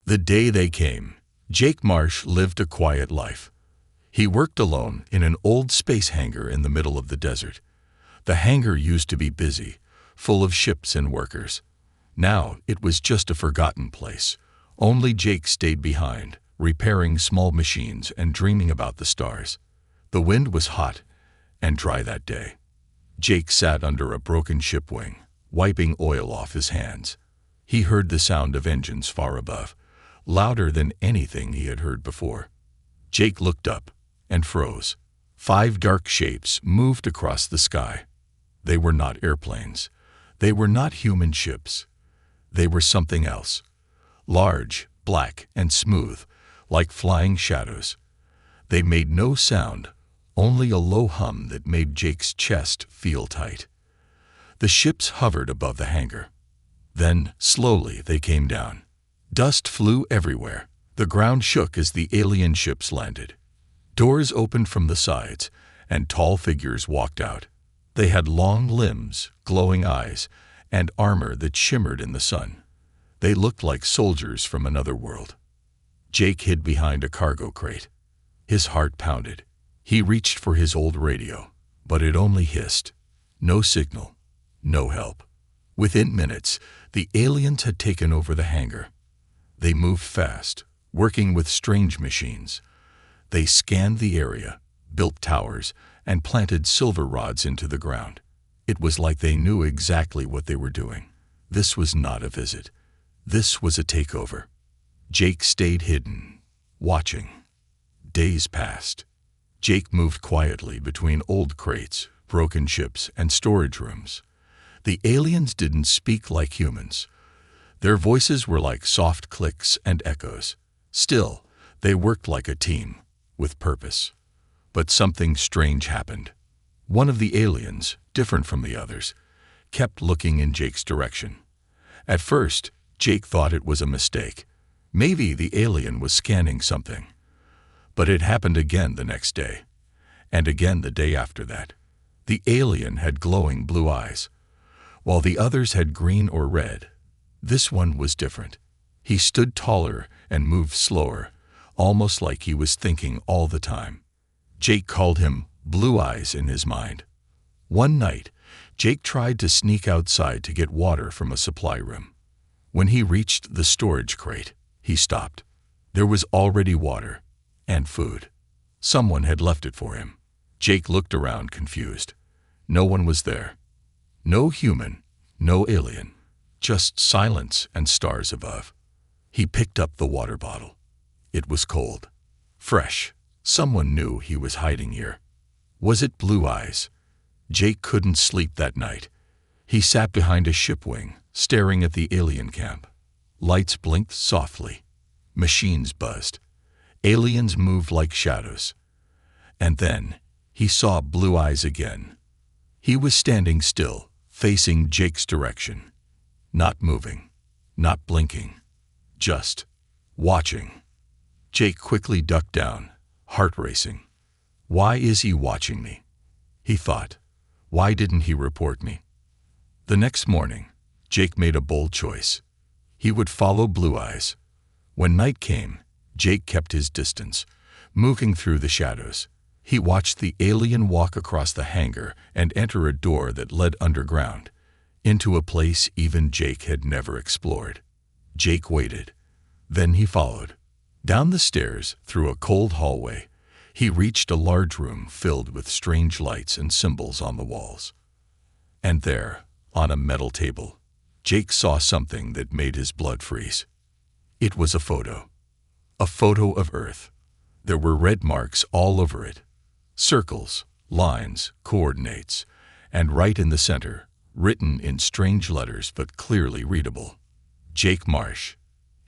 The day they came, Jake Marsh lived a quiet life. He worked alone in an old space hangar in the middle of the desert. The hangar used to be busy, full of ships and workers. Now it was just a forgotten place. Only Jake stayed behind, repairing small machines and dreaming about the stars. The wind was hot and dry that day. Jake sat under a broken ship wing, wiping oil off his hands. He heard the sound of engines far above, louder than anything he had heard before. Jake looked up and froze. 5 dark shapes moved across the sky. They were not airplanes. They were not human ships. They were something else. Large, black, and smooth, like flying shadows. They made no sound, only a low hum that made Jake's chest feel tight. The ships hovered above the hangar. Then, slowly, they came down. Dust flew everywhere. The ground shook as the alien ships landed. Doors opened from the sides, and tall figures walked out. They had long limbs, glowing eyes, and armor that shimmered in the sun. They looked like soldiers from another world. Jake hid behind a cargo crate. His heart pounded. He reached for his old radio, but it only hissed. No signal, no help. Within minutes, the aliens had taken over the hangar. They moved fast, working with strange machines. They scanned the area, built towers, and planted silver rods into the ground. It was like they knew exactly what they were doing. This was not a visit. This was a takeover. Jake stayed hidden, watching. Days passed. Jake moved quietly between old crates, broken ships, and storage rooms. The aliens didn't speak like humans. Their voices were like soft clicks and echoes. Still, they worked like a team, with purpose. But something strange happened. One of the aliens, different from the others, kept looking in Jake's direction. At first, Jake thought it was a mistake. Maybe the alien was scanning something. But it happened again the next day, and again the day after that. The alien had glowing blue eyes, while the others had green or red. This one was different. He stood taller and moved slower, almost like he was thinking all the time. Jake called him Blue Eyes in his mind. One night, Jake tried to sneak outside to get water from a supply room. When he reached the storage crate, he stopped. There was already water and food. Someone had left it for him. Jake looked around confused. No one was there. No human, no alien, just silence and stars above. He picked up the water bottle. It was cold, fresh. Someone knew he was hiding here. Was it Blue Eyes? Jake couldn't sleep that night. He sat behind a ship wing, staring at the alien camp. Lights blinked softly. Machines buzzed. Aliens moved like shadows. And then he saw Blue Eyes again. He was standing still, facing Jake's direction. Not moving, not blinking, just watching. Jake quickly ducked down, heart racing. Why is he watching me? He thought. Why didn't he report me? The next morning, Jake made a bold choice. He would follow Blue Eyes. When night came, Jake kept his distance, moving through the shadows. He watched the alien walk across the hangar and enter a door that led underground, into a place even Jake had never explored. Jake waited. Then he followed. Down the stairs, through a cold hallway, he reached a large room filled with strange lights and symbols on the walls. And there, on a metal table, Jake saw something that made his blood freeze. It was a photo of Earth. There were red marks all over it. Circles, lines, coordinates, and right in the center, written in strange letters but clearly readable, Jake Marsh.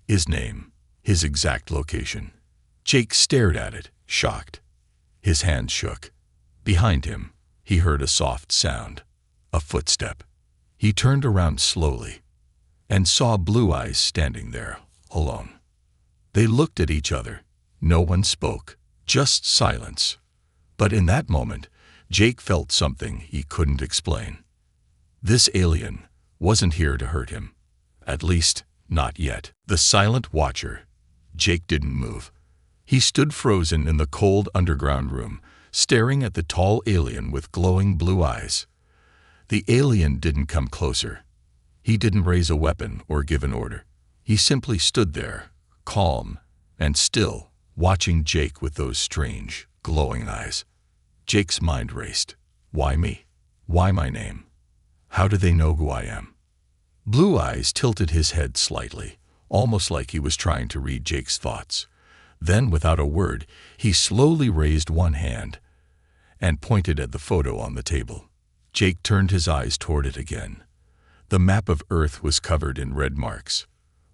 His name, his exact location. Jake stared at it, shocked. His hands shook. Behind him, he heard a soft sound, a footstep. He turned around slowly and saw Blue Eyes standing there, alone. They looked at each other. No one spoke, just silence. But in that moment, Jake felt something he couldn't explain. This alien wasn't here to hurt him. At least, not yet. The silent watcher Jake didn't move. He stood frozen in the cold underground room, staring at the tall alien with glowing blue eyes. The alien didn't come closer. He didn't raise a weapon or give an order. He simply stood there, calm and still, watching Jake with those strange, glowing eyes. Jake's mind raced. Why me? Why my name? How do they know who I am? Blue Eyes tilted his head slightly, almost like he was trying to read Jake's thoughts. Then, without a word, he slowly raised one hand and pointed at the photo on the table. Jake turned his eyes toward it again. The map of Earth was covered in red marks.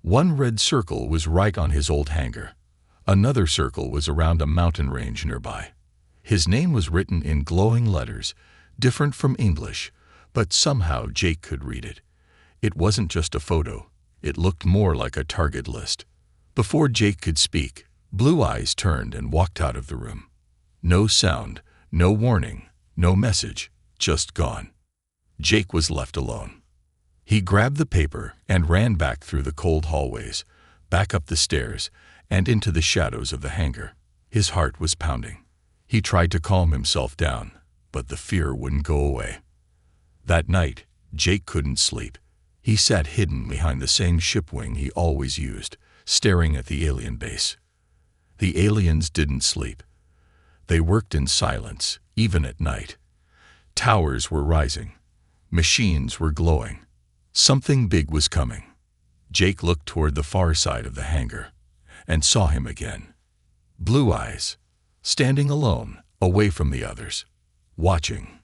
One red circle was right on his old hangar. Another circle was around a mountain range nearby. His name was written in glowing letters, different from English, but somehow Jake could read it. It wasn't just a photo. It looked more like a target list. Before Jake could speak, Blue Eyes turned and walked out of the room. No sound, no warning, no message, just gone. Jake was left alone. He grabbed the paper and ran back through the cold hallways, back up the stairs, and into the shadows of the hangar. His heart was pounding. He tried to calm himself down, but the fear wouldn't go away. That night, Jake couldn't sleep. He sat hidden behind the same ship wing he always used, staring at the alien base. The aliens didn't sleep. They worked in silence, even at night. Towers were rising. Machines were glowing. Something big was coming. Jake looked toward the far side of the hangar and saw him again. Blue Eyes, standing alone, away from the others, watching.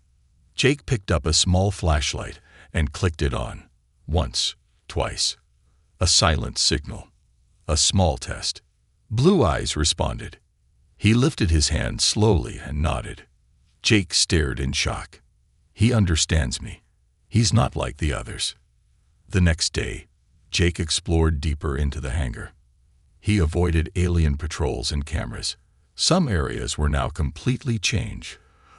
Jake picked up a small flashlight and clicked it on. Once, twice. A silent signal. A small test. Blue Eyes responded. He lifted his hand slowly and nodded. Jake stared in shock. He understands me. He's not like the others. The next day, Jake explored deeper into the hangar. He avoided alien patrols and cameras. Some areas were now completely changed.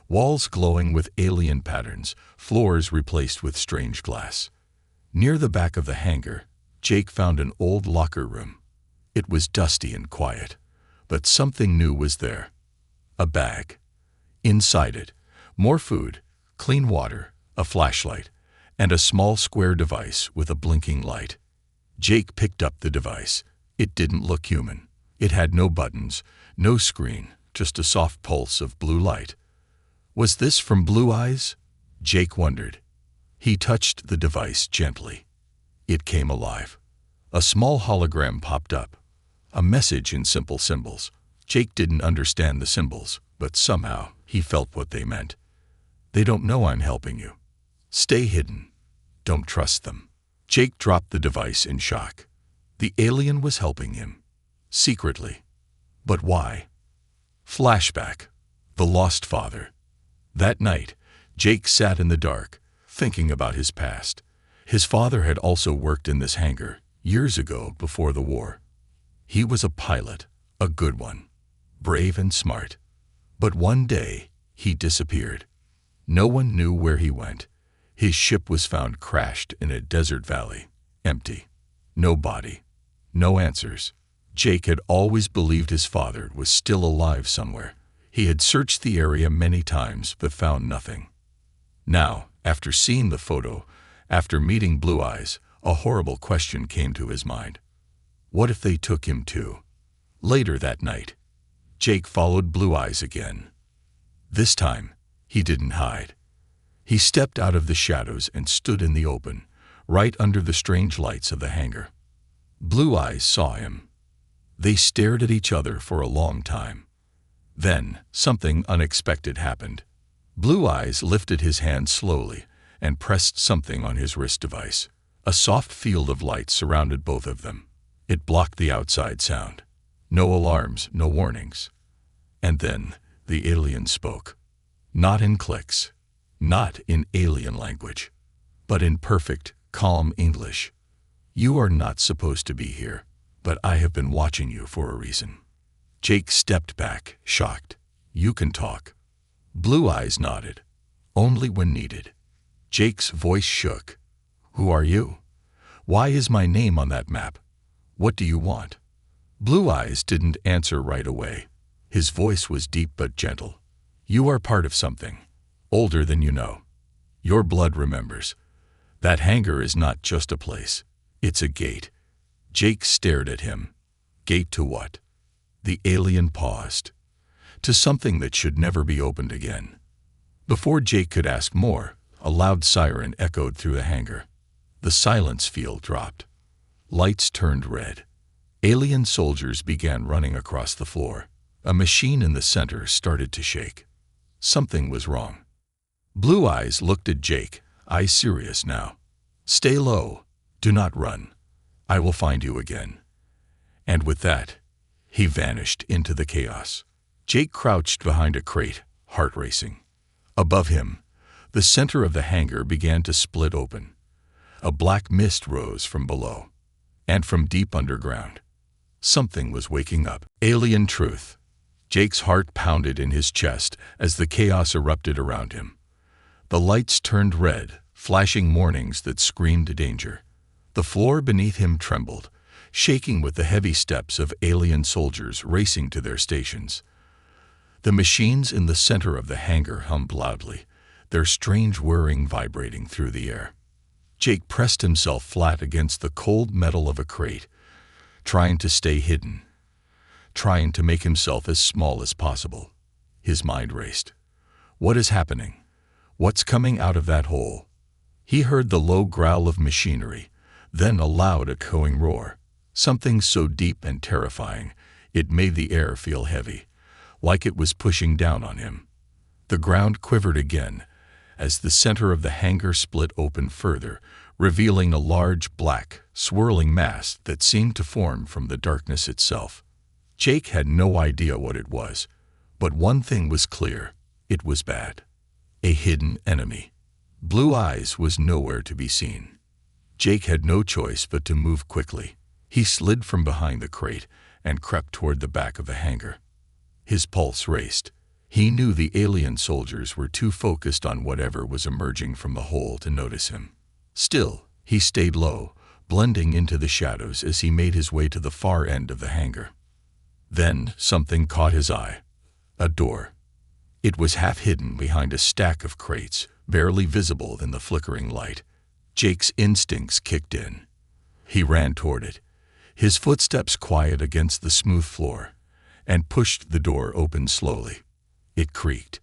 Walls glowing with alien patterns, floors replaced with strange glass. Near the back of the hangar, Jake found an old locker room. It was dusty and quiet, but something new was there. A bag. Inside it, more food, clean water, a flashlight, and a small square device with a blinking light. Jake picked up the device. It didn't look human. It had no buttons, no screen, just a soft pulse of blue light. Was this from Blue Eyes? Jake wondered. He touched the device gently. It came alive. A small hologram popped up. A message in simple symbols. Jake didn't understand the symbols, but somehow he felt what they meant. They don't know I'm helping you. Stay hidden. Don't trust them. Jake dropped the device in shock. The alien was helping him. Secretly. But why? Flashback. The lost father. That night, Jake sat in the dark, thinking about his past. His father had also worked in this hangar, years ago before the war. He was a pilot, a good one, brave and smart. But one day, he disappeared. No one knew where he went. His ship was found crashed in a desert valley, empty. No body, no answers. Jake had always believed his father was still alive somewhere. He had searched the area many times but found nothing. Now, after seeing the photo, after meeting Blue Eyes, a horrible question came to his mind. What if they took him too? Later that night, Jake followed Blue Eyes again. This time, he didn't hide. He stepped out of the shadows and stood in the open, right under the strange lights of the hangar. Blue Eyes saw him. They stared at each other for a long time. Then, something unexpected happened. Blue Eyes lifted his hand slowly and pressed something on his wrist device. A soft field of light surrounded both of them. It blocked the outside sound. No alarms, no warnings. And then the alien spoke. Not in clicks, not in alien language, but in perfect, calm English. You are not supposed to be here, but I have been watching you for a reason. Jake stepped back, shocked. You can talk. Blue Eyes nodded. Only when needed. Jake's voice shook. Who are you? Why is my name on that map? What do you want? Blue Eyes didn't answer right away. His voice was deep but gentle. "You are part of something, older than you know. Your blood remembers. That hangar is not just a place. It's a gate." Jake stared at him. Gate to what? The alien paused. To something that should never be opened again. Before Jake could ask more, a loud siren echoed through the hangar. The silence field dropped. Lights turned red. Alien soldiers began running across the floor. A machine in the center started to shake. Something was wrong. Blue Eyes looked at Jake, eyes serious now. "Stay low. Do not run. I will find you again." And with that, he vanished into the chaos. Jake crouched behind a crate, heart racing. Above him, the center of the hangar began to split open. A black mist rose from below, and from deep underground. Something was waking up. Alien truth. Jake's heart pounded in his chest as the chaos erupted around him. The lights turned red, flashing warnings that screamed danger. The floor beneath him trembled, shaking with the heavy steps of alien soldiers racing to their stations. The machines in the center of the hangar hummed loudly, their strange whirring vibrating through the air. Jake pressed himself flat against the cold metal of a crate, trying to stay hidden, trying to make himself as small as possible. His mind raced. What is happening? What's coming out of that hole? He heard the low growl of machinery, then a loud echoing roar. Something so deep and terrifying, it made the air feel heavy, like it was pushing down on him. The ground quivered again as the center of the hangar split open further, revealing a large, black, swirling mass that seemed to form from the darkness itself. Jake had no idea what it was, but one thing was clear: it was bad. A hidden enemy. Blue Eyes was nowhere to be seen. Jake had no choice but to move quickly. He slid from behind the crate and crept toward the back of the hangar. His pulse raced. He knew the alien soldiers were too focused on whatever was emerging from the hole to notice him. Still, he stayed low, blending into the shadows as he made his way to the far end of the hangar. Then something caught his eye. A door. It was half hidden behind a stack of crates, barely visible in the flickering light. Jake's instincts kicked in. He ran toward it, his footsteps quiet against the smooth floor, and pushed the door open slowly. It creaked.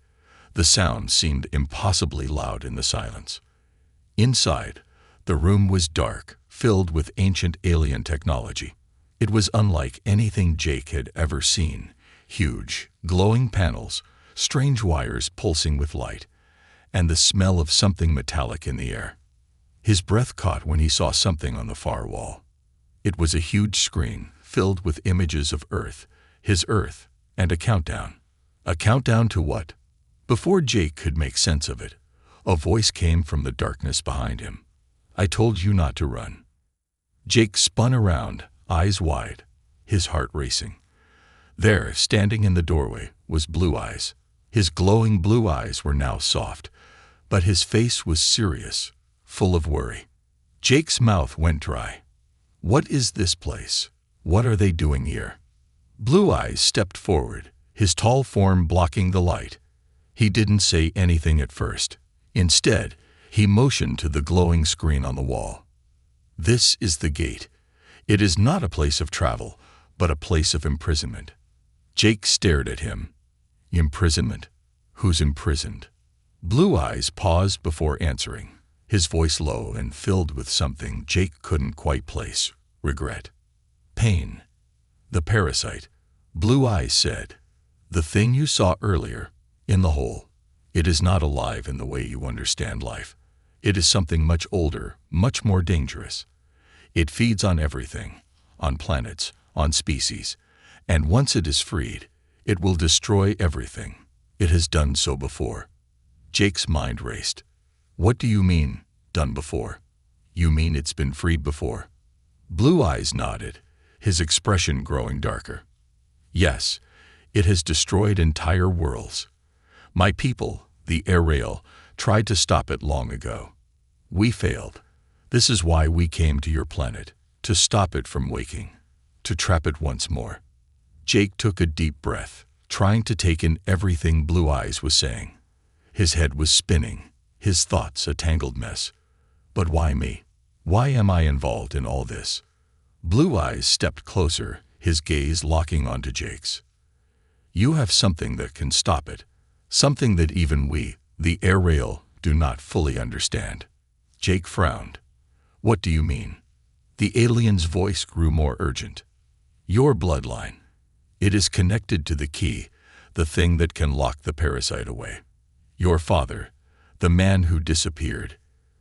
The sound seemed impossibly loud in the silence. Inside, the room was dark, filled with ancient alien technology. It was unlike anything Jake had ever seen. Huge, glowing panels, strange wires pulsing with light, and the smell of something metallic in the air. His breath caught when he saw something on the far wall. It was a huge screen filled with images of Earth, his Earth, and a countdown. A countdown to what? Before Jake could make sense of it, a voice came from the darkness behind him. "I told you not to run." Jake spun around, eyes wide, his heart racing. There, standing in the doorway, was Blue Eyes. His glowing blue eyes were now soft, but his face was serious, full of worry. Jake's mouth went dry. What is this place? What are they doing here? Blue Eyes stepped forward, his tall form blocking the light. He didn't say anything at first. Instead, he motioned to the glowing screen on the wall. "This is the gate. It is not a place of travel, but a place of imprisonment." Jake stared at him. Imprisonment? Who's imprisoned? Blue Eyes paused before answering, his voice low and filled with something Jake couldn't quite place. Regret. Pain. "The parasite," Blue Eyes said. "The thing you saw earlier, in the hole. It is not alive in the way you understand life. It is something much older, much more dangerous. It feeds on everything, on planets, on species, and once it is freed, it will destroy everything. It has done so before." Jake's mind raced. "What do you mean, done before? You mean it's been freed before?" Blue Eyes nodded, his expression growing darker. "Yes, it has destroyed entire worlds. My people, the Aerial, tried to stop it long ago. We failed. This is why we came to your planet, to stop it from waking, to trap it once more. Jake took a deep breath, trying to take in everything Blue Eyes was saying. His head was spinning, his thoughts a tangled mess. But why me? Why am I involved in all this? Blue Eyes stepped closer, his gaze locking onto Jake's. You have something that can stop it, something that even we, the air rail, do not fully understand. Jake frowned. What do you mean? The alien's voice grew more urgent. Your bloodline. It is connected to the key, the thing that can lock the parasite away. Your father, the man who disappeared,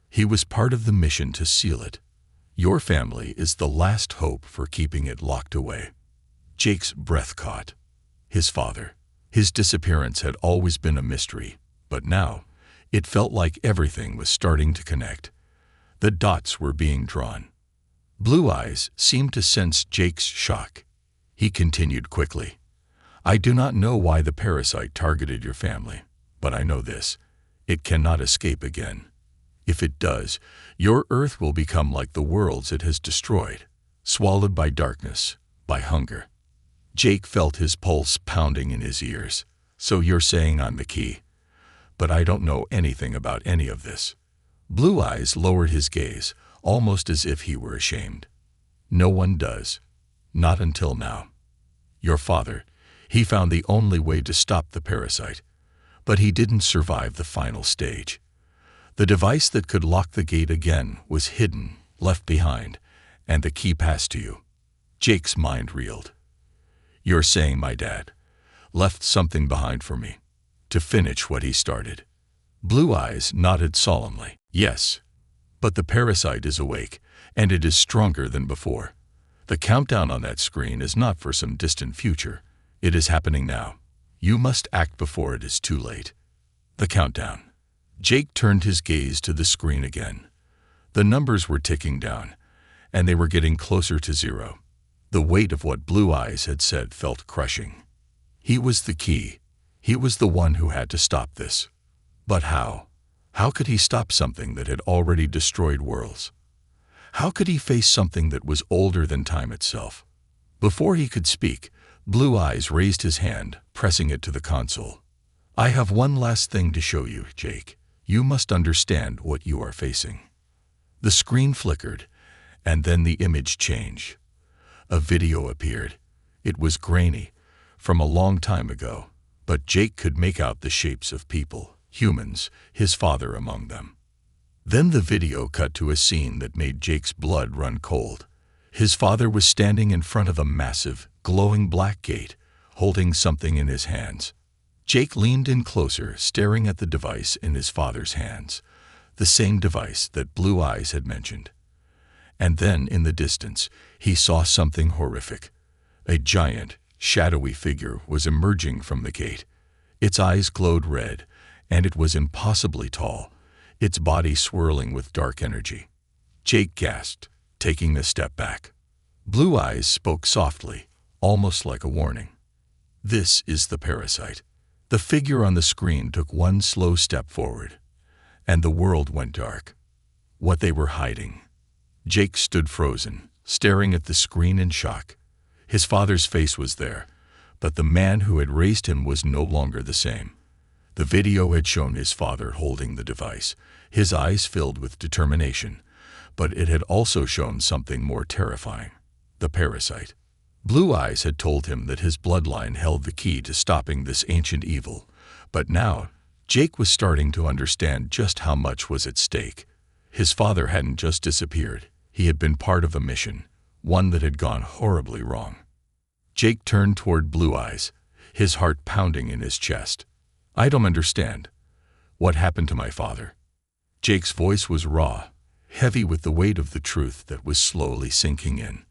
he was part of the mission to seal it. Your family is the last hope for keeping it locked away. Jake's breath caught. His father. His disappearance had always been a mystery, but now it felt like everything was starting to connect. The dots were being drawn. Blue Eyes seemed to sense Jake's shock. He continued quickly. I do not know why the parasite targeted your family, but I know this. It cannot escape again. If it does, your Earth will become like the worlds it has destroyed, swallowed by darkness, by hunger. Jake felt his pulse pounding in his ears. So you're saying I'm the key? But I don't know anything about any of this. Blue Eyes lowered his gaze, almost as if he were ashamed. No one does. Not until now. Your father, he found the only way to stop the parasite, but he didn't survive the final stage. The device that could lock the gate again was hidden, left behind, and the key passed to you. Jake's mind reeled. You're saying my dad left something behind for me, to finish what he started. Blue Eyes nodded solemnly. Yes, but the parasite is awake, and it is stronger than before. The countdown on that screen is not for some distant future. It is happening now. You must act before it is too late. The countdown. Jake turned his gaze to the screen again. The numbers were ticking down, and they were getting closer to zero. The weight of what Blue Eyes had said felt crushing. He was the key. He was the one who had to stop this. But how? How could he stop something that had already destroyed worlds? How could he face something that was older than time itself? Before he could speak, Blue Eyes raised his hand, pressing it to the console. I have one last thing to show you, Jake. You must understand what you are facing. The screen flickered, and then the image changed. A video appeared. It was grainy, from a long time ago, but Jake could make out the shapes of people, humans, his father among them. Then the video cut to a scene that made Jake's blood run cold. His father was standing in front of a massive, glowing black gate, holding something in his hands. Jake leaned in closer, staring at the device in his father's hands, the same device that Blue Eyes had mentioned. And then, in the distance, he saw something horrific. A giant, shadowy figure was emerging from the gate. Its eyes glowed red, and it was impossibly tall, its body swirling with dark energy. Jake gasped, taking a step back. Blue Eyes spoke softly, almost like a warning. This is the parasite. The figure on the screen took one slow step forward, and the world went dark. What they were hiding. Jake stood frozen, staring at the screen in shock. His father's face was there, but the man who had raised him was no longer the same. The video had shown his father holding the device, his eyes filled with determination, but it had also shown something more terrifying, the parasite. Blue Eyes had told him that his bloodline held the key to stopping this ancient evil, but now Jake was starting to understand just how much was at stake. His father hadn't just disappeared, he had been part of a mission, one that had gone horribly wrong. Jake turned toward Blue Eyes, his heart pounding in his chest. I don't understand. What happened to my father? Jake's voice was raw, heavy with the weight of the truth that was slowly sinking in.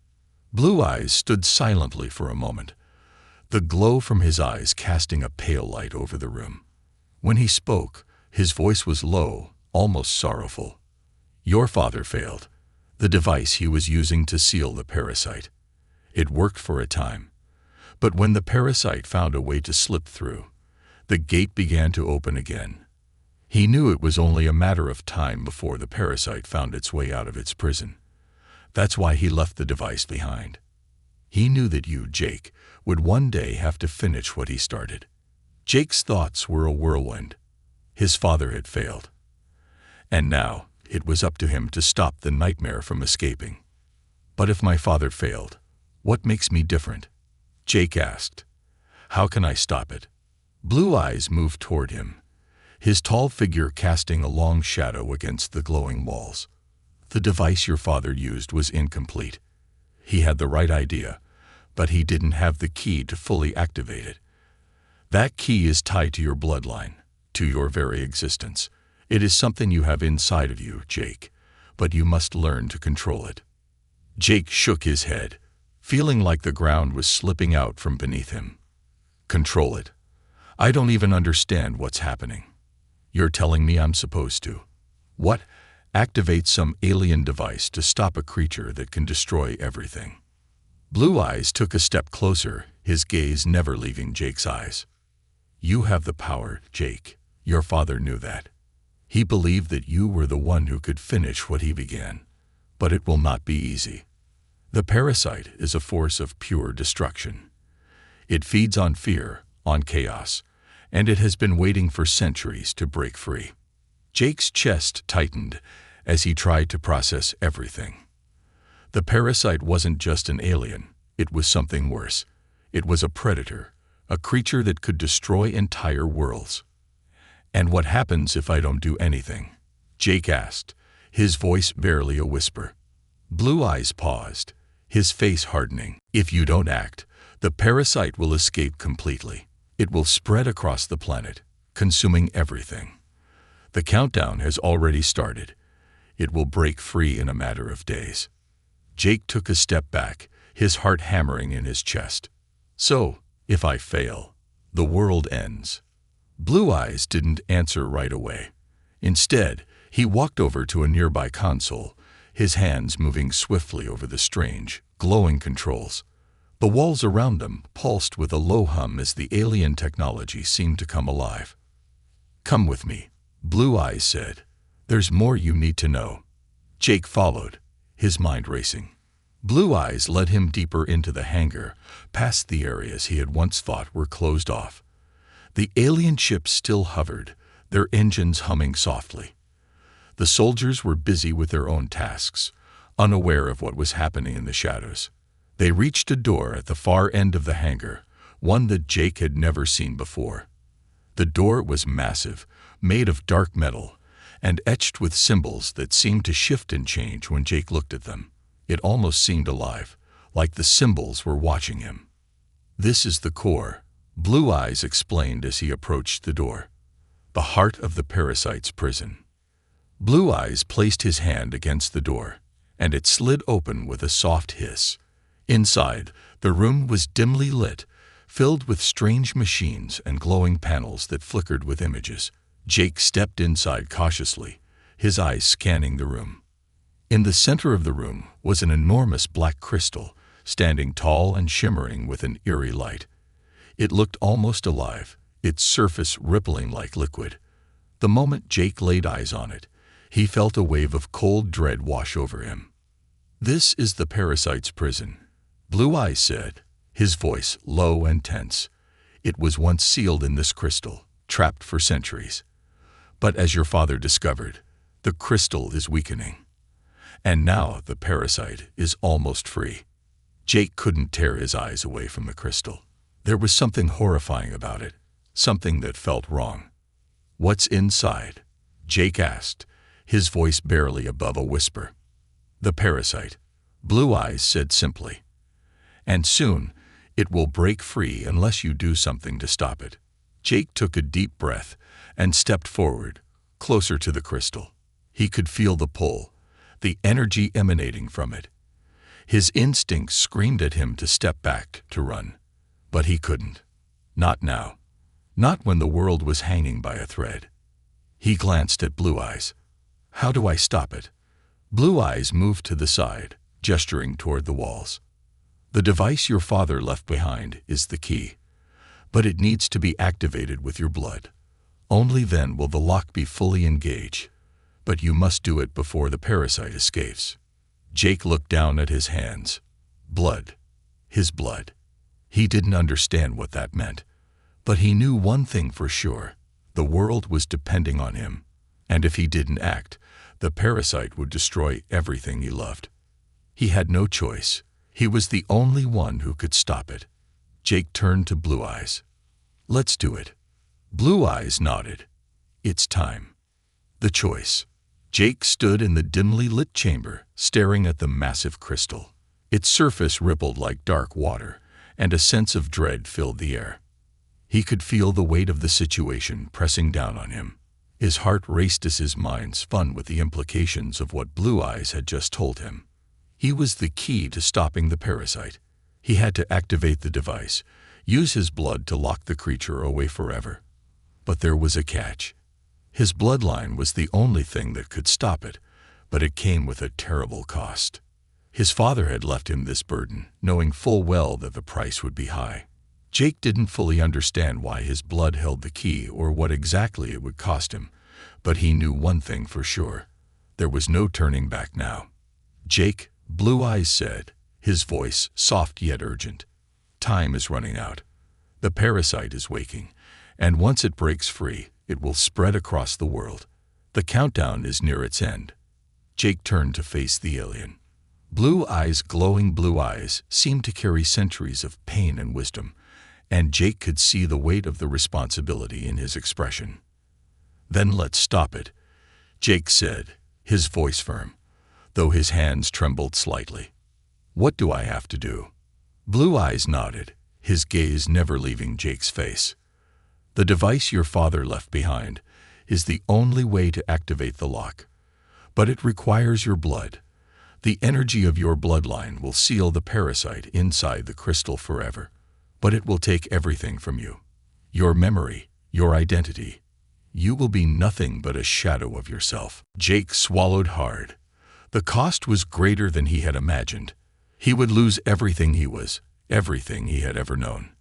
Blue Eyes stood silently for a moment, the glow from his eyes casting a pale light over the room. When he spoke, his voice was low, almost sorrowful. Your father failed, the device he was using to seal the parasite. It worked for a time, but when the parasite found a way to slip through, the gate began to open again. He knew it was only a matter of time before the parasite found its way out of its prison. That's why he left the device behind. He knew that you, Jake, would one day have to finish what he started. Jake's thoughts were a whirlwind. His father had failed. And now it was up to him to stop the nightmare from escaping. But if my father failed, what makes me different? Jake asked. How can I stop it? Blue Eyes moved toward him, his tall figure casting a long shadow against the glowing walls. The device your father used was incomplete. He had the right idea, but he didn't have the key to fully activate it. That key is tied to your bloodline, to your very existence. It is something you have inside of you, Jake, but you must learn to control it. Jake shook his head, feeling like the ground was slipping out from beneath him. Control it? I don't even understand what's happening. You're telling me I'm supposed to. What? Activate some alien device to stop a creature that can destroy everything. Blue Eyes took a step closer, his gaze never leaving Jake's eyes. You have the power, Jake. Your father knew that. He believed that you were the one who could finish what he began. But it will not be easy. The parasite is a force of pure destruction. It feeds on fear, on chaos, and it has been waiting for centuries to break free. Jake's chest tightened as he tried to process everything. The parasite wasn't just an alien, it was something worse. It was a predator, a creature that could destroy entire worlds. And what happens if I don't do anything? Jake asked, his voice barely a whisper. Blue Eyes paused, his face hardening. If you don't act, the parasite will escape completely. It will spread across the planet, consuming everything. The countdown has already started. It will break free in a matter of days. Jake took a step back, his heart hammering in his chest. So, if I fail, the world ends. Blue Eyes didn't answer right away. Instead, he walked over to a nearby console, his hands moving swiftly over the strange, glowing controls. The walls around them pulsed with a low hum as the alien technology seemed to come alive. Come with me, Blue Eyes said. There's more you need to know. Jake followed, his mind racing. Blue Eyes led him deeper into the hangar, past the areas he had once thought were closed off. The alien ships still hovered, their engines humming softly. The soldiers were busy with their own tasks, unaware of what was happening in the shadows. They reached a door at the far end of the hangar, one that Jake had never seen before. The door was massive, made of dark metal, and etched with symbols that seemed to shift and change when Jake looked at them. It almost seemed alive, like the symbols were watching him. This is the core, Blue Eyes explained as he approached the door. The heart of the parasite's prison. Blue Eyes placed his hand against the door, and it slid open with a soft hiss. Inside, the room was dimly lit, filled with strange machines and glowing panels that flickered with images. Jake stepped inside cautiously, his eyes scanning the room. In the center of the room was an enormous black crystal, standing tall and shimmering with an eerie light. It looked almost alive, its surface rippling like liquid. The moment Jake laid eyes on it, he felt a wave of cold dread wash over him. This is the parasite's prison, Blue Eyes said, his voice low and tense. It was once sealed in this crystal, trapped for centuries. But as your father discovered, the crystal is weakening. And now the parasite is almost free. Jake couldn't tear his eyes away from the crystal. There was something horrifying about it, something that felt wrong. What's inside? Jake asked, his voice barely above a whisper. The parasite, Blue Eyes said simply. And soon, it will break free unless you do something to stop it. Jake took a deep breath and stepped forward, closer to the crystal. He could feel the pull, the energy emanating from it. His instincts screamed at him to step back, to run. But he couldn't. Not now. Not when the world was hanging by a thread. He glanced at Blue Eyes. How do I stop it? Blue Eyes moved to the side, gesturing toward the walls. The device your father left behind is the key, but it needs to be activated with your blood. Only then will the lock be fully engaged, but you must do it before the parasite escapes. Jake looked down at his hands. Blood. his blood. He didn't understand what that meant, but he knew one thing for sure. The world was depending on him, and if he didn't act, the parasite would destroy everything he loved. He had no choice. He was the only one who could stop it. Jake turned to Blue Eyes. "Let's do it." Blue Eyes nodded. "It's time." The choice. Jake stood in the dimly lit chamber, staring at the massive crystal. Its surface rippled like dark water, and a sense of dread filled the air. He could feel the weight of the situation pressing down on him. His heart raced as his mind spun with the implications of what Blue Eyes had just told him. He was the key to stopping the parasite. He had to activate the device, use his blood to lock the creature away forever. But there was a catch. His bloodline was the only thing that could stop it, but it came with a terrible cost. His father had left him this burden, knowing full well that the price would be high. Jake didn't fully understand why his blood held the key or what exactly it would cost him, but he knew one thing for sure. There was no turning back now. "Jake," Blue Eyes said, his voice soft yet urgent. "Time is running out. The parasite is waking, and once it breaks free, it will spread across the world. The countdown is near its end." Jake turned to face the alien. Blue Eyes' glowing blue eyes seemed to carry centuries of pain and wisdom, and Jake could see the weight of the responsibility in his expression. "Then let's stop it," Jake said, his voice firm, though his hands trembled slightly. "What do I have to do?" Blue Eyes nodded, his gaze never leaving Jake's face. "The device your father left behind is the only way to activate the lock, but it requires your blood. The energy of your bloodline will seal the parasite inside the crystal forever, but it will take everything from you. Your memory, your identity. You will be nothing but a shadow of yourself." Jake swallowed hard. The cost was greater than he had imagined. He would lose everything he was, everything he had ever known.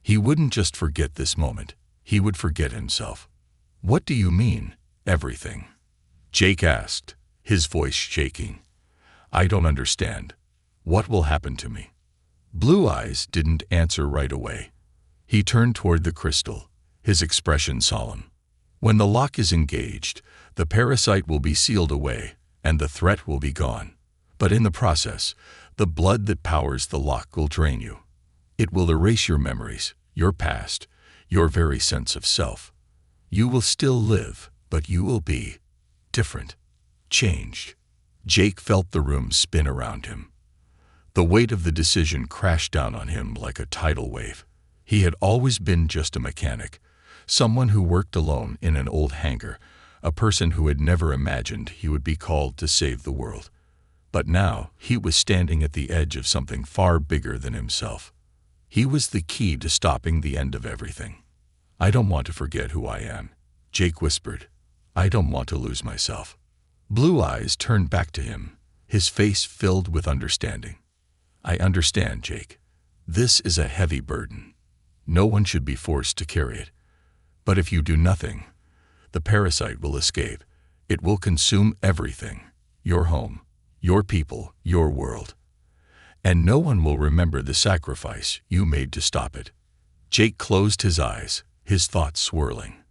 He wouldn't just forget this moment. He would forget himself. "What do you mean, everything?" Jake asked, his voice shaking. "I don't understand. What will happen to me?" Blue Eyes didn't answer right away. He turned toward the crystal, his expression solemn. "When the lock is engaged, the parasite will be sealed away, and the threat will be gone. But in the process, the blood that powers the lock will drain you. It will erase your memories, your past, your very sense of self. You will still live, but you will be different, changed." Jake felt the room spin around him. The weight of the decision crashed down on him like a tidal wave. He had always been just a mechanic, someone who worked alone in an old hangar, a person who had never imagined he would be called to save the world. But now he was standing at the edge of something far bigger than himself. He was the key to stopping the end of everything. "I don't want to forget who I am," Jake whispered. "I don't want to lose myself." Blue Eyes turned back to him, his face filled with understanding. "I understand, Jake. This is a heavy burden. No one should be forced to carry it. But if you do nothing, the parasite will escape. It will consume everything, your home, your people, your world. And no one will remember the sacrifice you made to stop it." Jake closed his eyes, his thoughts swirling.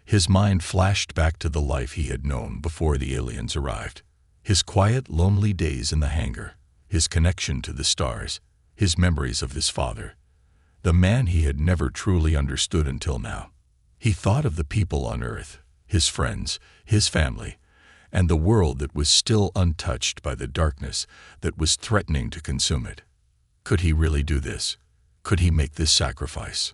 His mind flashed back to the life he had known before the aliens arrived. His quiet, lonely days in the hangar, his connection to the stars, his memories of his father, the man he had never truly understood until now. He thought of the people on Earth, his friends, his family, and the world that was still untouched by the darkness that was threatening to consume it. Could he really do this? Could he make this sacrifice?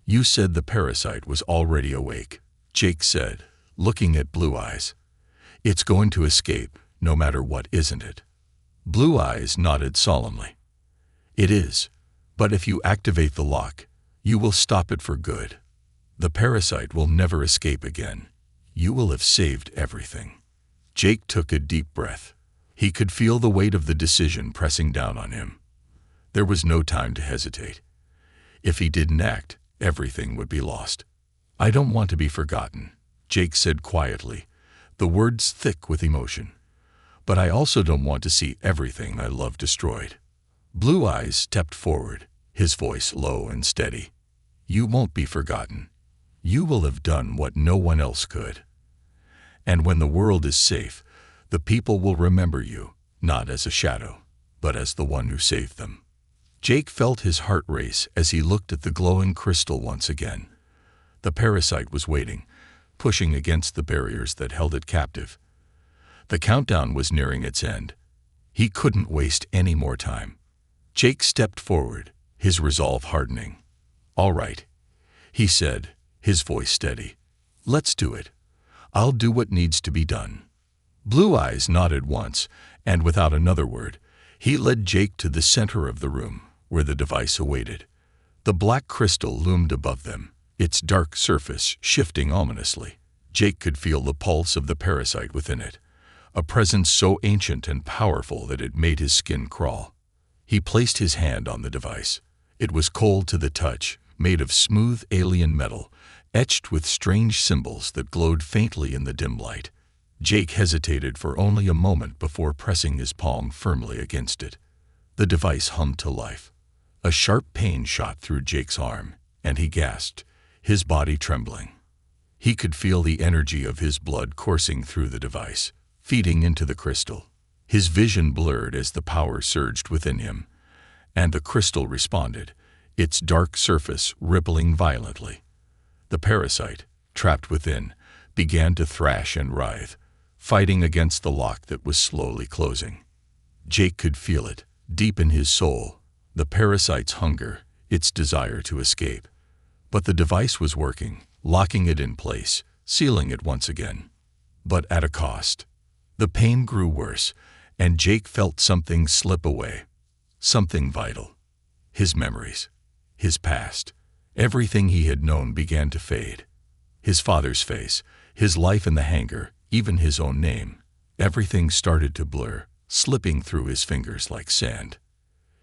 "You said the parasite was already awake," Jake said, looking at Blue Eyes. "It's going to escape, no matter what, isn't it?" Blue Eyes nodded solemnly. "It is, but if you activate the lock, you will stop it for good. The parasite will never escape again. You will have saved everything." Jake took a deep breath. He could feel the weight of the decision pressing down on him. There was no time to hesitate. If he didn't act, everything would be lost. "I don't want to be forgotten," Jake said quietly, the words thick with emotion. "But I also don't want to see everything I love destroyed." Blue Eyes stepped forward, his voice low and steady. "You won't be forgotten. You will have done what no one else could. And when the world is safe, the people will remember you, not as a shadow, but as the one who saved them." Jake felt his heart race as he looked at the glowing crystal once again. The parasite was waiting, pushing against the barriers that held it captive. The countdown was nearing its end. He couldn't waste any more time. Jake stepped forward, his resolve hardening. "All right," he said, his voice steady. "Let's do it. I'll do what needs to be done." Blue Eyes nodded once, and without another word, he led Jake to the center of the room, where the device awaited. The black crystal loomed above them, its dark surface shifting ominously. Jake could feel the pulse of the parasite within it, a presence so ancient and powerful that it made his skin crawl. He placed his hand on the device. It was cold to the touch, made of smooth alien metal, etched with strange symbols that glowed faintly in the dim light. Jake hesitated for only a moment before pressing his palm firmly against it. The device hummed to life. A sharp pain shot through Jake's arm, and he gasped, his body trembling. He could feel the energy of his blood coursing through the device, feeding into the crystal. His vision blurred as the power surged within him, and the crystal responded, its dark surface rippling violently. The parasite, trapped within, began to thrash and writhe, fighting against the lock that was slowly closing. Jake could feel it, deep in his soul, the parasite's hunger, its desire to escape. But the device was working, locking it in place, sealing it once again. But at a cost. The pain grew worse, and Jake felt something slip away. Something vital. His memories. His past. Everything he had known began to fade. His father's face, his life in the hangar, even his own name. Everything started to blur, slipping through his fingers like sand.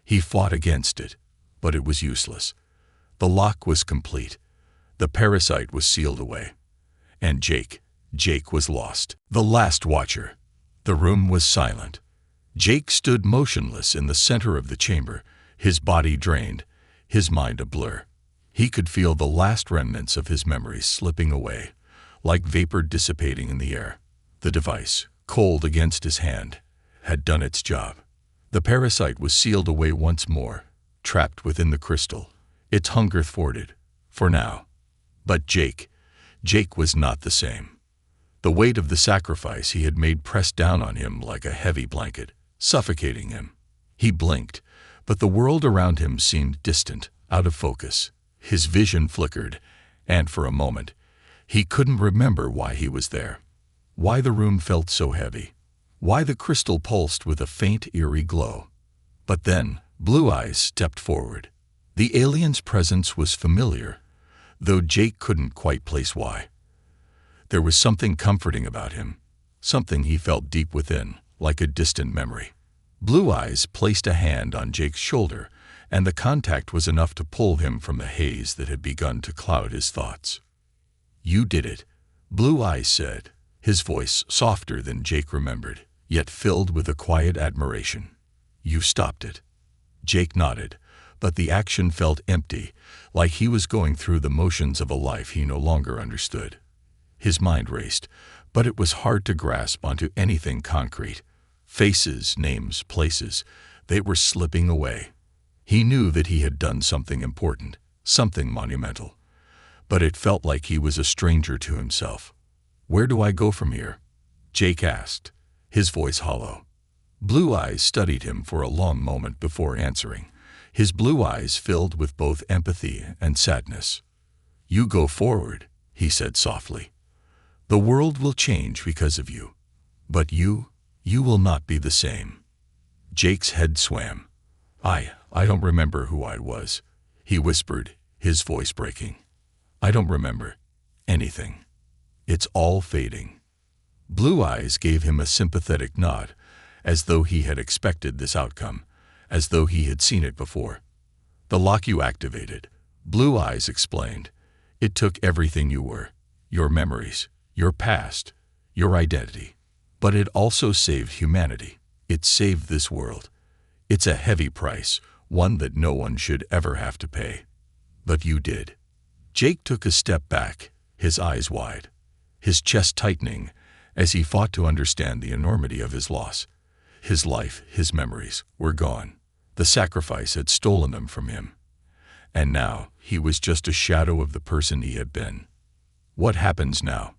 He fought against it, but it was useless. The lock was complete. The parasite was sealed away. And Jake was lost. The last watcher. The room was silent. Jake stood motionless in the center of the chamber, his body drained, his mind a blur. He could feel the last remnants of his memories slipping away, like vapor dissipating in the air. The device, cold against his hand, had done its job. The parasite was sealed away once more, trapped within the crystal, its hunger thwarted, for now. But Jake was not the same. The weight of the sacrifice he had made pressed down on him like a heavy blanket, suffocating him. He blinked, but the world around him seemed distant, out of focus. His vision flickered, and for a moment, he couldn't remember why he was there. Why the room felt so heavy. Why the crystal pulsed with a faint, eerie glow. But then, Blue Eyes stepped forward. The alien's presence was familiar, though Jake couldn't quite place why. There was something comforting about him, something he felt deep within, like a distant memory. Blue Eyes placed a hand on Jake's shoulder, and the contact was enough to pull him from the haze that had begun to cloud his thoughts. "You did it," Blue Eyes said, his voice softer than Jake remembered, yet filled with a quiet admiration. "You stopped it." Jake nodded, but the action felt empty, like he was going through the motions of a life he no longer understood. His mind raced, but it was hard to grasp onto anything concrete. Faces, names, places, they were slipping away. He knew that he had done something important, something monumental, but it felt like he was a stranger to himself. "Where do I go from here?" Jake asked, his voice hollow. Blue Eyes studied him for a long moment before answering, his blue eyes filled with both empathy and sadness. "You go forward," he said softly. "The world will change because of you, but you will not be the same." Jake's head swam. I don't remember who I was," he whispered, his voice breaking. "I don't remember anything. It's all fading." Blue Eyes gave him a sympathetic nod, as though he had expected this outcome, as though he had seen it before. "The lock you activated," Blue Eyes explained. "It took everything you were, your memories, your past, your identity. But it also saved humanity. It saved this world. It's a heavy price, one that no one should ever have to pay. But you did. Jake took a step back, his eyes wide, his chest tightening as he fought to understand the enormity of his loss. His life, his memories, were gone. The sacrifice had stolen them from him. And now he was just a shadow of the person he had been. What happens now?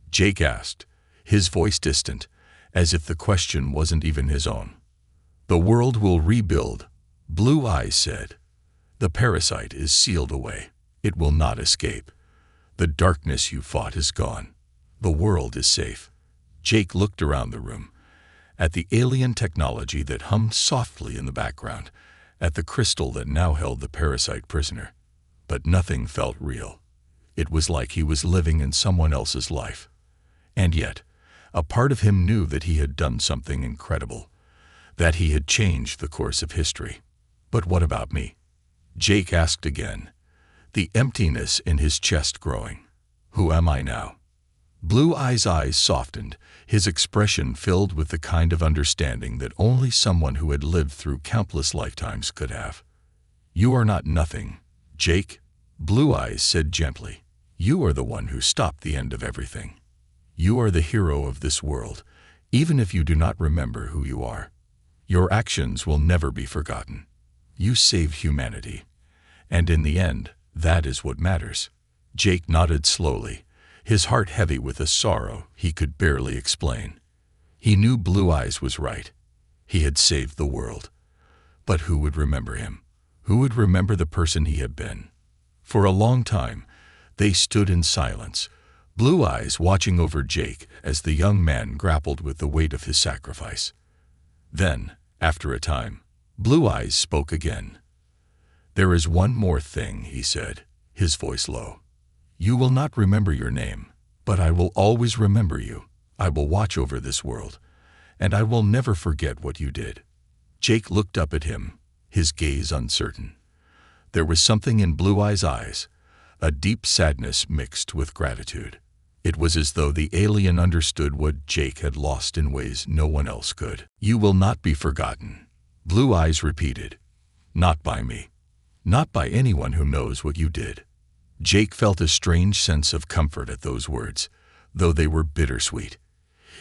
Jake asked, his voice distant, as if the question wasn't even his own. The world will rebuild, Blue Eyes said. The parasite is sealed away. It will not escape. The darkness you fought is gone. The world is safe. Jake looked around the room, at the alien technology that hummed softly in the background, at the crystal that now held the parasite prisoner. But nothing felt real. It was like he was living in someone else's life. And yet, a part of him knew that he had done something incredible, that he had changed the course of history. But what about me? Jake asked again, the emptiness in his chest growing. Who am I now? Blue Eye's eyes softened, his expression filled with the kind of understanding that only someone who had lived through countless lifetimes could have. You are not nothing, Jake, Blue Eyes said gently. You are the one who stopped the end of everything. You are the hero of this world, even if you do not remember who you are. Your actions will never be forgotten. You saved humanity. And in the end, that is what matters. Jake nodded slowly, his heart heavy with a sorrow he could barely explain. He knew Blue Eyes was right. He had saved the world. But who would remember him? Who would remember the person he had been? For a long time, they stood in silence, Blue Eyes watching over Jake as the young man grappled with the weight of his sacrifice. Then, after a time, Blue Eyes spoke again. There is one more thing, he said, his voice low. You will not remember your name, but I will always remember you. I will watch over this world, and I will never forget what you did. Jake looked up at him, his gaze uncertain. There was something in Blue Eyes' eyes, a deep sadness mixed with gratitude. It was as though the alien understood what Jake had lost in ways no one else could. You will not be forgotten, Blue Eyes repeated. Not by me. Not by anyone who knows what you did. Jake felt a strange sense of comfort at those words, though they were bittersweet.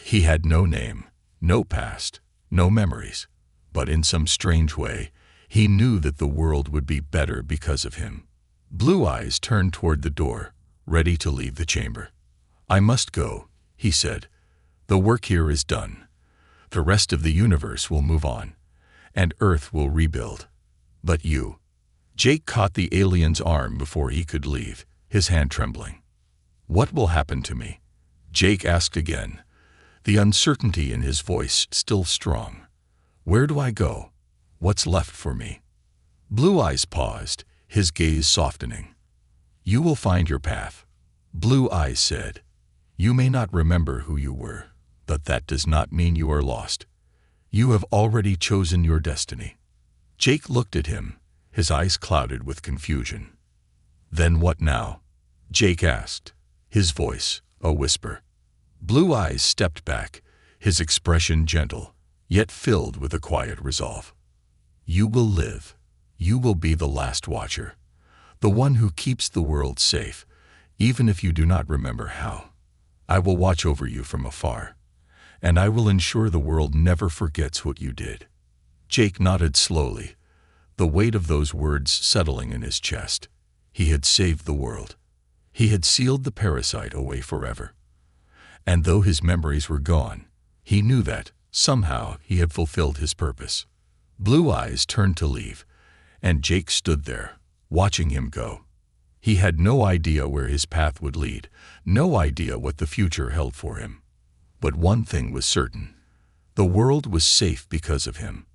He had no name, no past, no memories, but in some strange way, he knew that the world would be better because of him. Blue Eyes turned toward the door, ready to leave the chamber. I must go, he said. The work here is done. The rest of the universe will move on, and Earth will rebuild. But you... Jake caught the alien's arm before he could leave, his hand trembling. What will happen to me? Jake asked again, the uncertainty in his voice still strong. Where do I go? What's left for me? Blue Eyes paused, his gaze softening. You will find your path, Blue Eyes said. You may not remember who you were, but that does not mean you are lost. You have already chosen your destiny. Jake looked at him, his eyes clouded with confusion. Then what now? Jake asked, his voice a whisper. Blue Eyes stepped back, his expression gentle, yet filled with a quiet resolve. You will live. You will be the last watcher, the one who keeps the world safe, even if you do not remember how. I will watch over you from afar, and I will ensure the world never forgets what you did. Jake nodded slowly, the weight of those words settling in his chest. He had saved the world. He had sealed the parasite away forever. And though his memories were gone, he knew that, somehow, he had fulfilled his purpose. Blue Eyes turned to leave, and Jake stood there, watching him go. He had no idea where his path would lead, no idea what the future held for him. But one thing was certain. The world was safe because of him.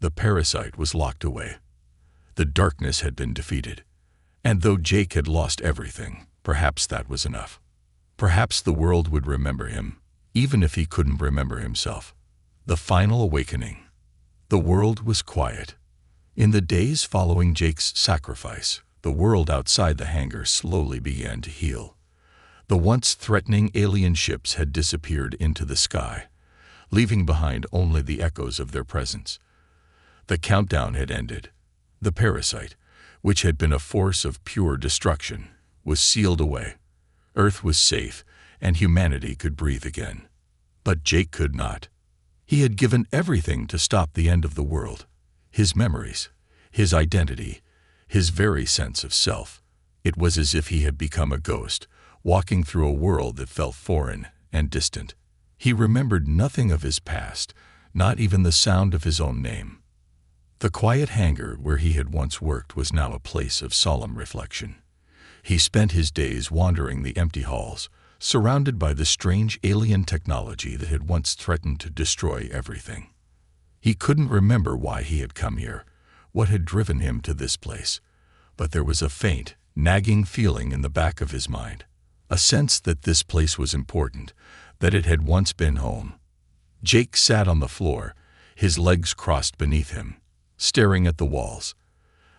The parasite was locked away. The darkness had been defeated. And though Jake had lost everything, perhaps that was enough. Perhaps the world would remember him, even if he couldn't remember himself. The final awakening. The world was quiet. In the days following Jake's sacrifice, the world outside the hangar slowly began to heal. The once threatening alien ships had disappeared into the sky, leaving behind only the echoes of their presence. The countdown had ended. The parasite, which had been a force of pure destruction, was sealed away. Earth was safe, and humanity could breathe again. But Jake could not. He had given everything to stop the end of the world. His memories, his identity, his very sense of self. It was as if he had become a ghost, walking through a world that felt foreign and distant. He remembered nothing of his past, not even the sound of his own name. The quiet hangar where he had once worked was now a place of solemn reflection. He spent his days wandering the empty halls, surrounded by the strange alien technology that had once threatened to destroy everything. He couldn't remember why he had come here, what had driven him to this place, but there was a faint, nagging feeling in the back of his mind, a sense that this place was important, that it had once been home. Jake sat on the floor, his legs crossed beneath him, staring at the walls.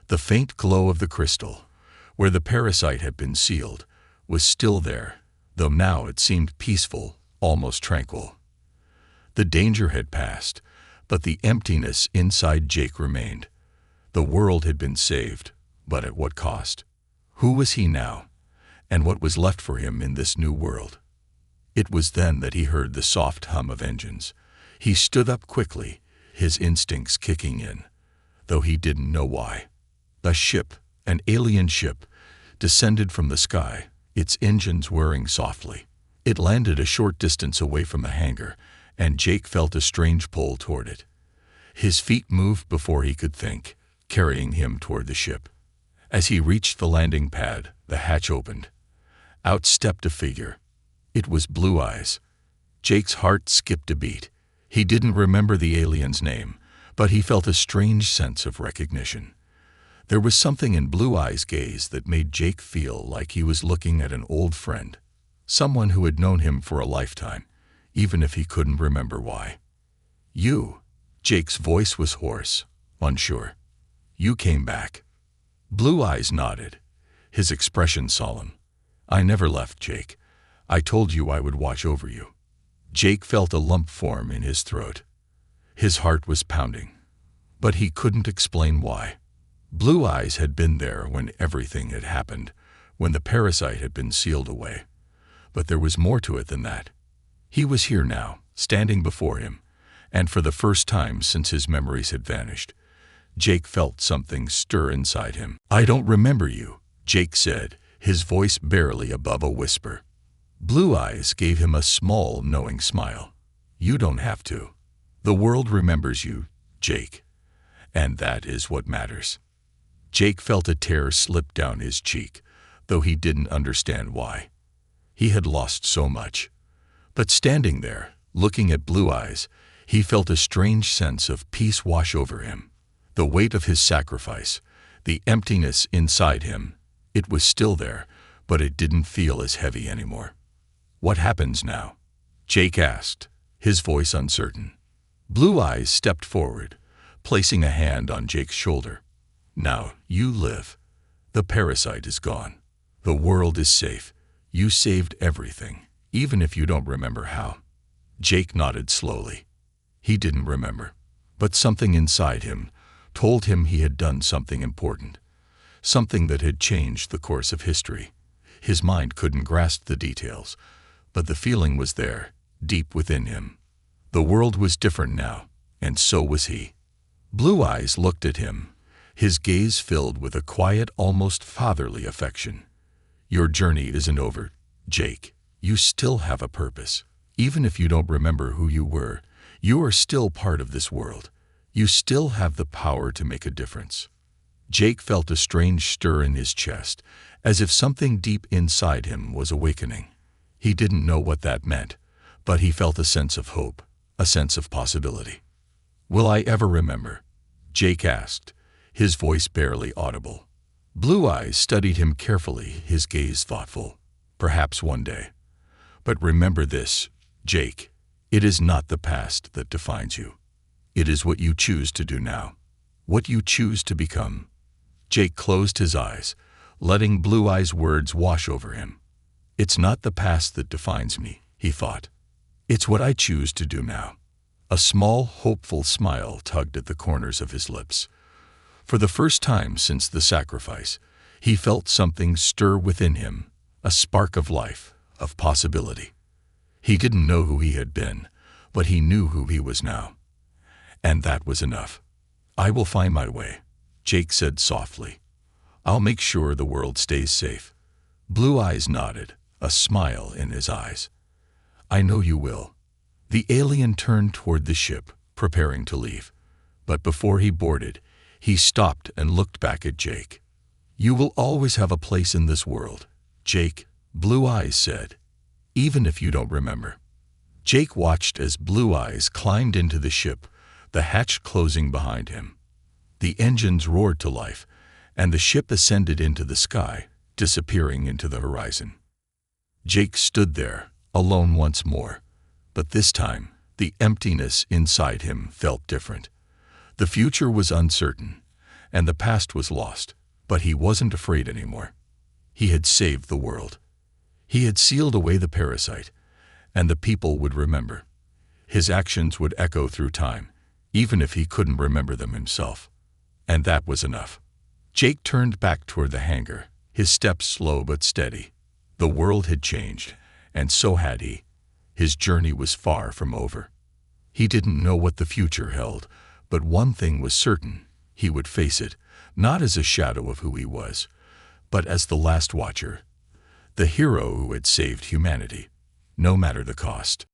The faint glow of the crystal, where the parasite had been sealed, was still there, though now it seemed peaceful, almost tranquil. The danger had passed, but the emptiness inside Jake remained. The world had been saved, but at what cost? Who was he now, and what was left for him in this new world? It was then that he heard the soft hum of engines. He stood up quickly, his instincts kicking in, though he didn't know why. A ship, an alien ship, descended from the sky, its engines whirring softly. It landed a short distance away from the hangar, and Jake felt a strange pull toward it. His feet moved before he could think, carrying him toward the ship. As he reached the landing pad, the hatch opened. Out stepped a figure. It was Blue Eyes. Jake's heart skipped a beat. He didn't remember the alien's name, but he felt a strange sense of recognition. There was something in Blue Eyes' gaze that made Jake feel like he was looking at an old friend, someone who had known him for a lifetime, even if he couldn't remember why. "You." Jake's voice was hoarse, unsure. "You came back." Blue Eyes nodded, his expression solemn. "I never left, Jake. I told you I would watch over you." Jake felt a lump form in his throat. His heart was pounding, but he couldn't explain why. Blue Eyes had been there when everything had happened, when the parasite had been sealed away. But there was more to it than that. He was here now, standing before him, and for the first time since his memories had vanished, Jake felt something stir inside him. "I don't remember you," Jake said, his voice barely above a whisper. Blue Eyes gave him a small, knowing smile. "You don't have to. The world remembers you, Jake, and that is what matters." Jake felt a tear slip down his cheek, though he didn't understand why. He had lost so much. But standing there, looking at Blue Eyes, he felt a strange sense of peace wash over him. The weight of his sacrifice, the emptiness inside him, it was still there, but it didn't feel as heavy anymore. "What happens now?" Jake asked, his voice uncertain. Blue Eyes stepped forward, placing a hand on Jake's shoulder. "Now you live. The parasite is gone. The world is safe. You saved everything, even if you don't remember how." Jake nodded slowly. He didn't remember, but something inside him told him he had done something important, something that had changed the course of history. His mind couldn't grasp the details, but the feeling was there, deep within him. The world was different now, and so was he. Blue Eyes looked at him, his gaze filled with a quiet, almost fatherly affection. "Your journey isn't over, Jake. You still have a purpose. Even if you don't remember who you were, you are still part of this world. You still have the power to make a difference." Jake felt a strange stir in his chest, as if something deep inside him was awakening. He didn't know what that meant, but he felt a sense of hope, a sense of possibility. "Will I ever remember?" Jake asked, his voice barely audible. Blue Eyes studied him carefully, his gaze thoughtful. "Perhaps one day. But remember this, Jake. It is not the past that defines you. It is what you choose to do now, what you choose to become." Jake closed his eyes, letting Blue Eyes' words wash over him. "It's not the past that defines me," he thought. "It's what I choose to do now. A small, hopeful smile tugged at the corners of his lips. For the first time since the sacrifice, he felt something stir within him, a spark of life, of possibility. He didn't know who he had been, but he knew who he was now. And that was enough. "I will find my way," Jake said softly. "I'll make sure the world stays safe." Blue Eyes nodded, a smile in his eyes. "I know you will." The alien turned toward the ship, preparing to leave. But before he boarded, he stopped and looked back at Jake. "You will always have a place in this world, Jake," Blue Eyes said, "even if you don't remember." Jake watched as Blue Eyes climbed into the ship, the hatch closing behind him. The engines roared to life, and the ship ascended into the sky, disappearing into the horizon. Jake stood there, alone once more, but this time, the emptiness inside him felt different. The future was uncertain, and the past was lost, but he wasn't afraid anymore. He had saved the world. He had sealed away the parasite, and the people would remember. His actions would echo through time, even if he couldn't remember them himself. And that was enough. Jake turned back toward the hangar, his steps slow but steady. The world had changed, and so had he. His journey was far from over. He didn't know what the future held, but one thing was certain: he would face it, not as a shadow of who he was, but as the last watcher, the hero who had saved humanity, no matter the cost.